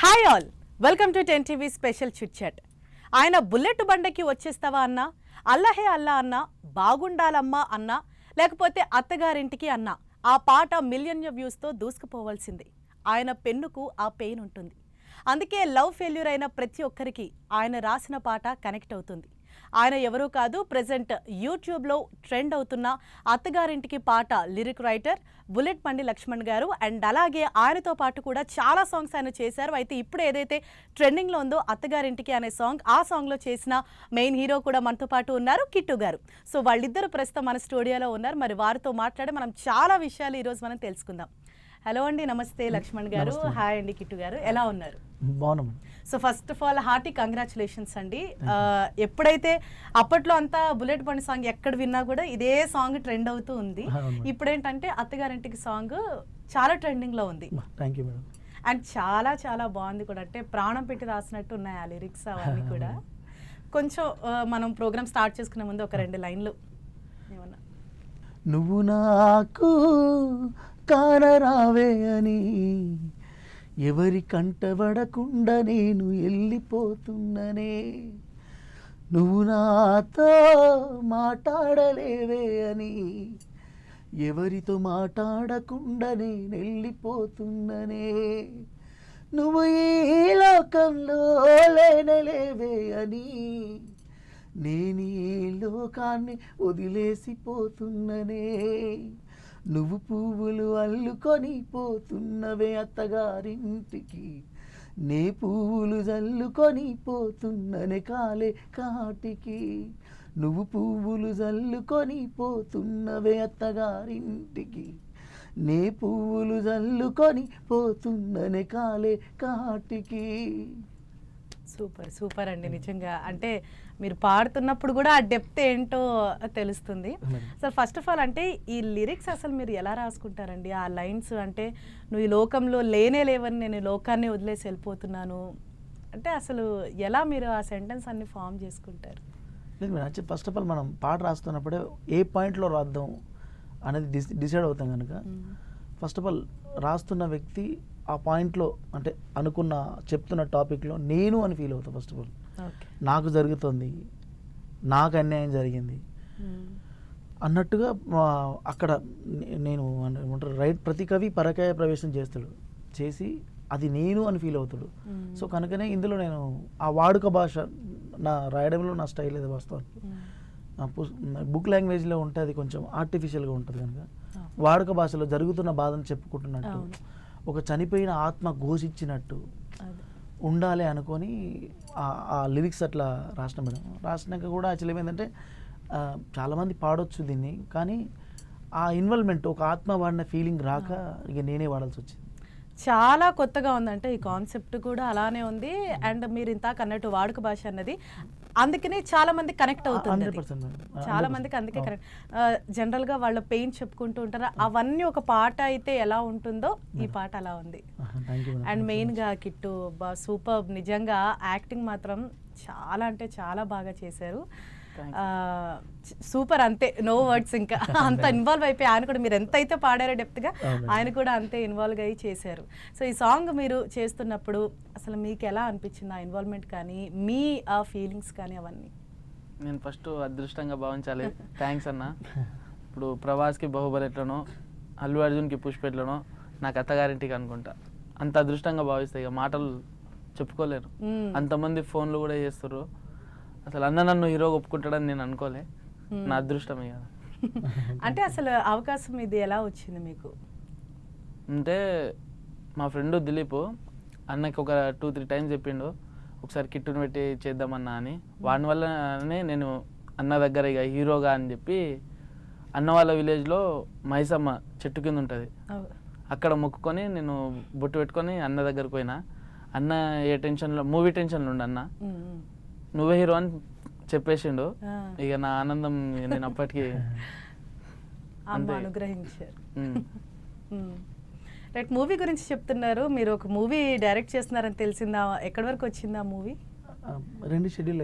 Hi all, welcome to 10 TV special chit chat. ఆయన bullet బండకి వచ్చేస్తావా అన్నా, అల్లహే అల్లా అన్నా, బాగుండాలమ్మా అన్నా, లేకపోతే అత్తగారింటికి అన్నా, ఆ పాట మిలియన్ వ్యూస్తో దూసుకుపోవాల్సింది. ఆయన పెన్నుకు ఆ పెయిన్ ఉంటుంది. అందుకే లవ్ ఫెయిల్యూర్ అయిన ప్రతి ఒక్కరికి ఆయన రాసిన పాట కనెక్ట్ అవుతుంది. ఆయన ఎవరూ కాదు, ప్రెజెంట్ యూట్యూబ్లో ట్రెండ్ అవుతున్న అత్తగారింటికి పాట లిరిక్ రైటర్ బుల్లెట్ బండి లక్ష్మణ్ గారు. అండ్ అలాగే ఆయనతో పాటు కూడా చాలా సాంగ్స్ ఆయన చేశారు. అయితే ఇప్పుడు ఏదైతే ట్రెండింగ్లో ఉందో అత్తగారింటికి అనే సాంగ్, ఆ సాంగ్లో చేసిన మెయిన్ హీరో కూడా మనతో పాటు ఉన్నారు, కిట్టు గారు. సో వాళ్ళిద్దరు ప్రస్తుతం మన స్టూడియోలో ఉన్నారు. మరి వారితో మాట్లాడి మనం చాలా విషయాలు ఈరోజు మనం తెలుసుకుందాం. హలో అండి, నమస్తే లక్ష్మణ్ గారు. హాయ్ అండి కిట్టు గారు, ఎలా ఉన్నారు? బాగున్నాం. So first of all hearty congratulations అండి. ఎప్పుడైతే అప్పట్లో అంతా బుల్లెట్ బండి సాంగ్ ఎక్కడ విన్నా కూడా ఇదే సాంగ్ ట్రెండ్ అవుతూ ఉంది. ఇప్పుడేంటంటే అత్తగారింటికి సాంగ్ చాలా ట్రెండింగ్లో ఉంది. Thank you madam. అండ్ చాలా చాలా బాగుంది కూడా, అంటే ప్రాణం పెట్టి రాసినట్టు ఉన్నాయి ఆ లిరిక్స్ అవన్నీ కూడా. కొంచెం మనం ప్రోగ్రామ్ స్టార్ట్ చేసుకునే ముందు ఒక 2 లైన్లు ఏమన్నా. నువ్వు నాకు కానరావే అని ఎవరి కంటబడకుండా నేను వెళ్ళిపోతున్ననే, నువ్వు నాతో మాట్లాడలేవే అని ఎవరితో మాట్లాడకుండా నేను వెళ్ళిపోతున్ననే, నువ్వు ఈ లోకంలో లేనలేవే అని నేను ఈ లోకాన్ని వదిలేసిపోతున్ననే, నువ్వు పువ్వులు అల్లుకొని పోతున్నవే అత్తగారింటికి, నే పువ్వులు జల్లుకొని పోతున్ననే కాలే కాటికి, నువ్వు పువ్వులు జల్లుకొని పోతున్నవే అత్తగారింటికి, నే పువ్వులు జల్లుకొని పోతున్ననే కాలే కాటికి. సూపర్ సూపర్ అండి. నిజంగా అంటే మీరు పాడుతున్నప్పుడు కూడా ఆ డెప్త్ ఏంటో తెలుస్తుంది. అసలు ఫస్ట్ ఆఫ్ ఆల్ అంటే ఈ లిరిక్స్ అసలు మీరు ఎలా రాసుకుంటారండి? ఆ లైన్స్ అంటే నువ్వు ఈ లోకంలో లేనే లేవని నేను ఈ లోకాన్ని వదిలేసి వెళ్ళిపోతున్నాను అంటే అసలు ఎలా మీరు ఆ సెంటెన్స్ అన్ని ఫామ్ చేసుకుంటారు? లేదు మేడం, ఫస్ట్ ఆఫ్ ఆల్ మనం పాట రాస్తున్నప్పుడే ఏ పాయింట్లో రాద్దాం అనేది డిసైడ్ అవుతాం కనుక ఫస్ట్ ఆఫ్ ఆల్ రాస్తున్న వ్యక్తి ఆ పాయింట్లో అంటే అనుకున్న చెప్తున్న టాపిక్లో నేను అని ఫీల్ అవుతా. ఫస్ట్ ఆఫ్ ఆల్ నాకు జరుగుతుంది, నాకు అన్యాయం జరిగింది అన్నట్టుగా అక్కడ నేను ఏమంటారు రైట్, ప్రతి కవి పరకాయ ప్రవేశం చేసి అది నేను అని ఫీల్ అవుతాడు. సో కనుకనే ఇందులో నేను ఆ వాడుక భాష నా రాయడంలో నా స్టైల్ ఏదో వాస్తవానికి బుక్ లాంగ్వేజ్లో ఉంటే అది కొంచెం ఆర్టిఫిషియల్గా ఉంటుంది కనుక వాడుక భాషలో జరుగుతున్న బాధను చెప్పుకుంటున్నట్టు, ఒక చనిపోయిన ఆత్మ ఘోషించినట్టు ఉండాలి అనుకొని ఆ లిరిక్స్ అట్లా రాసిన మేడం. రాసినాక కూడా యాక్చువల్లీ ఏమైందంటే చాలామంది పాడొచ్చు దీన్ని, కానీ ఆ ఇన్వాల్వ్మెంట్ ఒక ఆత్మ వాడిన ఫీలింగ్ రాక ఇక నేనే వాడాల్సి వచ్చింది. చాలా కొత్తగా ఉందంటే ఈ కాన్సెప్ట్ కూడా అలానే ఉంది. అండ్ మీరు ఇంతాక అన్నట్టు వాడుక భాష అన్నది అందుకనే చాలా మంది కనెక్ట్ అవుతుంది. చాలా మందికి అందుకే కనెక్ట్. జనరల్గా వాళ్ళ పెయిన్ చెప్పుకుంటూ ఉంటారు, అవన్నీ ఒక పాట అయితే ఎలా ఉంటుందో ఈ పాట అలా ఉంది. అండ్ మెయిన్గా కిట్టు సూపర్, నిజంగా యాక్టింగ్ మాత్రం చాలా అంటే చాలా బాగా చేశారు. సూపర్, అంతే నో వర్డ్స్. ఇంకా అంత ఇన్వాల్వ్ అయిపోయి ఆయన కూడా, మీరు ఎంత అయితే పాడారో డెప్త్గా ఆయన కూడా అంతే ఇన్వాల్వ్ అయ్యి చేశారు. సో ఈ సాంగ్ మీరు చేస్తున్నప్పుడు అసలు మీకు ఎలా అనిపించింది? ఆ ఇన్వాల్వ్మెంట్ కానీ మీ ఆ ఫీలింగ్స్ కానీ అవన్నీ. నేను ఫస్ట్ అదృష్టంగా భావించాలి. థ్యాంక్స్ అన్న. ఇప్పుడు ప్రభాస్కి బాహుబలి ఎట్లనో, అల్లు అర్జున్కి పుష్ప ఎట్లనో, నాకు అత్తగారింటికి అనుకుంటా అంత అదృష్టంగా భావిస్తాయి. ఇక మాటలు చెప్పుకోలేరు. అంతమంది ఫోన్లు కూడా చేస్తారు. అసలు అన్న నన్ను హీరోగా ఒప్పుకుంటాడని నేను అనుకోలే. నా అదృష్టమే కదా. అంటే అసలు అవకాశం ఇది ఎలా వచ్చింది మీకు? అంటే మా ఫ్రెండ్ దిలీప్ అన్నకి ఒక 2-3 టైమ్స్ చెప్పిండు ఒకసారి కిట్టును పెట్టి చేద్దామన్నా అని. వాడి వల్లనే నేను అన్న దగ్గర ఇక హీరోగా అని చెప్పి, అన్న వాళ్ళ విలేజ్లో మైసమ్మ చెట్టు కింద ఉంటుంది, అక్కడ మొక్కుకొని నేను బొట్టు పెట్టుకొని అన్న దగ్గరకు పోయినా. అన్న ఏ టెన్షన్లో, మూవీ టెన్షన్లో ఉండు అన్న, నువ్వే హీరో అని చెప్పేసిండు. ఇక నా ఆనందం నేను అప్పటికి అనుగ్రహించారు. రైట్, మూవీ గురించి చెప్తున్నారు. మీరు ఒక మూవీ డైరెక్ట్ చేస్తున్నారని తెలిసిందా? ఎక్కడి వరకు వచ్చింది ఆ మూవీ? 2 షెడ్యూల్